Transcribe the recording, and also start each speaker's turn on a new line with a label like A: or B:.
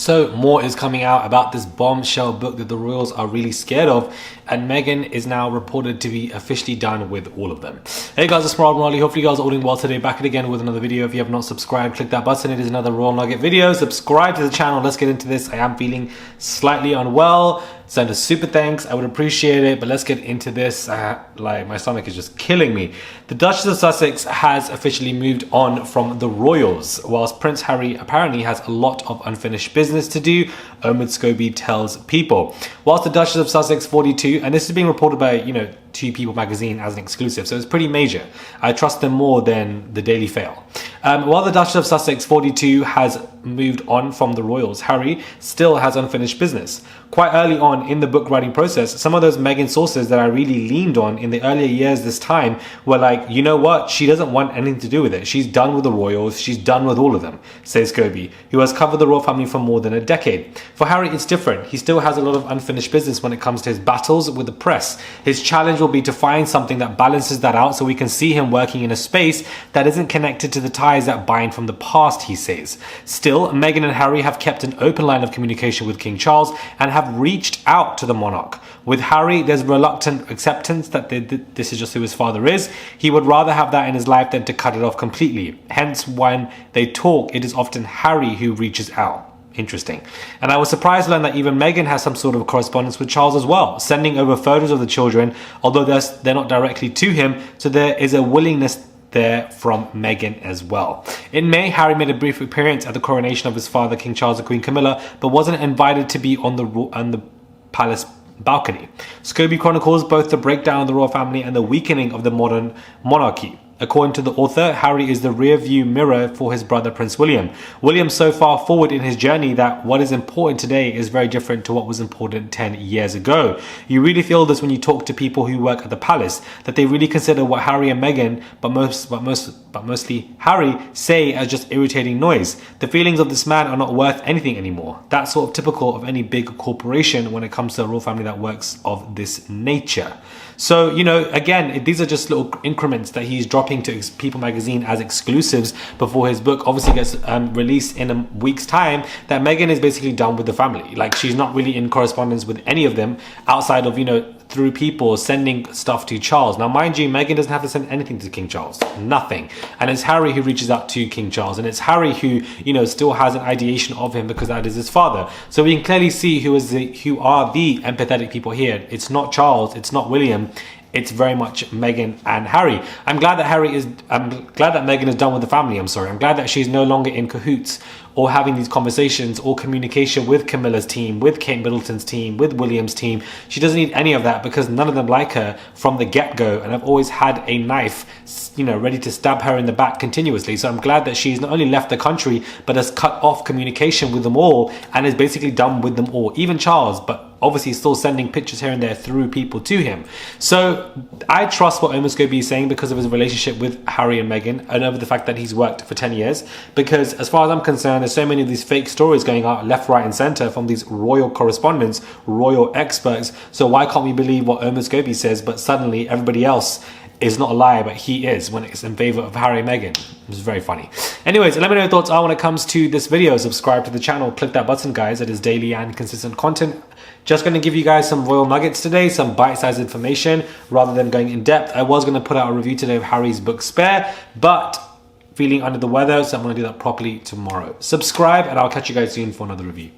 A: So more is coming out about this bombshell book that the royals are really scared of, and Meghan is now reported to be officially done with all of them. Hey guys, it's Markle. Hopefully you guys are all doing well today. Back again with another video. If you have not subscribed, click that button. It is another Royal Nugget video. Subscribe to the channel. Let's get into this. I am feeling slightly unwell. Send a super thanks. I would appreciate it, but let's get into this. Like, my stomach is just killing me. The Duchess of Sussex has officially moved on from the royals, whilst Prince Harry apparently has a lot of unfinished business to do, Omid Scobie tells People. Whilst the Duchess of Sussex 42, and this is being reported by, Two People magazine as an exclusive, so it's pretty major. I trust them more than the Daily Fail. While the Duchess of Sussex 42 has moved on from the royals, Harry still has unfinished business. Quite early on in the book writing process, some of those Meghan sources that I really leaned on in the earlier years this time were like, you know what, she doesn't want anything to do with it. She's done with the royals, she's done with all of them, says Scobie, who has covered the royal family for more than a decade. For Harry, it's different. He still has a lot of unfinished business when it comes to his battles with the press. His challenge will be to find something that balances that out so we can see him working in a space that isn't connected to the ties that bind from the past, he says. Still, Meghan and Harry have kept an open line of communication with King Charles and have reached out to the monarch. With Harry, there's reluctant acceptance that this is just who his father is. He would rather have that in his life than to cut it off completely. Hence, when they talk, it is often Harry who reaches out. Interesting. And I was surprised to learn that even Meghan has some sort of correspondence with Charles as well, sending over photos of the children, although they're not directly to him, so there is a willingness there from Meghan as well. In May, Harry made a brief appearance at the coronation of his father, King Charles and Queen Camilla, but wasn't invited to be on the palace balcony. Scobie chronicles both the breakdown of the royal family and the weakening of the modern monarchy. According to the author, Harry is the rear-view mirror for his brother Prince William. William's so far forward in his journey that what is important today is very different to what was important 10 years ago. You really feel this when you talk to people who work at the palace, that they really consider what Harry and Meghan, but mostly Harry, say as just irritating noise. The feelings of this man are not worth anything anymore. That's sort of typical of any big corporation when it comes to a royal family that works of this nature. So, again, these are just little increments that he's dropping to People magazine as exclusives before his book obviously gets released in a week's time, that Meghan is basically done with the family. Like, she's not really in correspondence with any of them outside of, through People sending stuff to Charles. Now, mind you, Meghan doesn't have to send anything to King Charles. Nothing. And it's Harry who reaches out to King Charles. And it's Harry who, still has an ideation of him because that is his father. So we can clearly see who are the empathetic people here. It's not Charles. It's not William. It's very much Meghan and Harry. I'm glad that Meghan is done with the family. I'm glad that she's no longer in cahoots or having these conversations or communication with Camilla's team, with Kate Middleton's team, with William's team. She doesn't need any of that because none of them like her from the get-go, and I've always had a knife, ready to stab her in the back continuously. So I'm glad that she's not only left the country, but has cut off communication with them all and is basically done with them all. Even Charles, but obviously still sending pictures here and there through People to him. So I trust what Omid Scobie is saying because of his relationship with Harry and Meghan, and over the fact that he's worked for 10 years. Because as far as I'm concerned, there's so many of these fake stories going out left, right and center from these royal correspondents, royal experts. So why can't we believe what Omid Scobie says, but suddenly everybody else is not a liar, but he is, when it's in favor of Harry and Meghan? It's very funny. Anyways, let me know your thoughts are when it comes to this video. Subscribe to the channel, click that button, guys. It is daily and consistent content. Just going to give you guys some royal nuggets today, some bite-sized information rather than going in depth. I was going to put out a review today of Harry's book Spare, but feeling under the weather, so I'm going to do that properly tomorrow. Subscribe and I'll catch you guys soon for another review.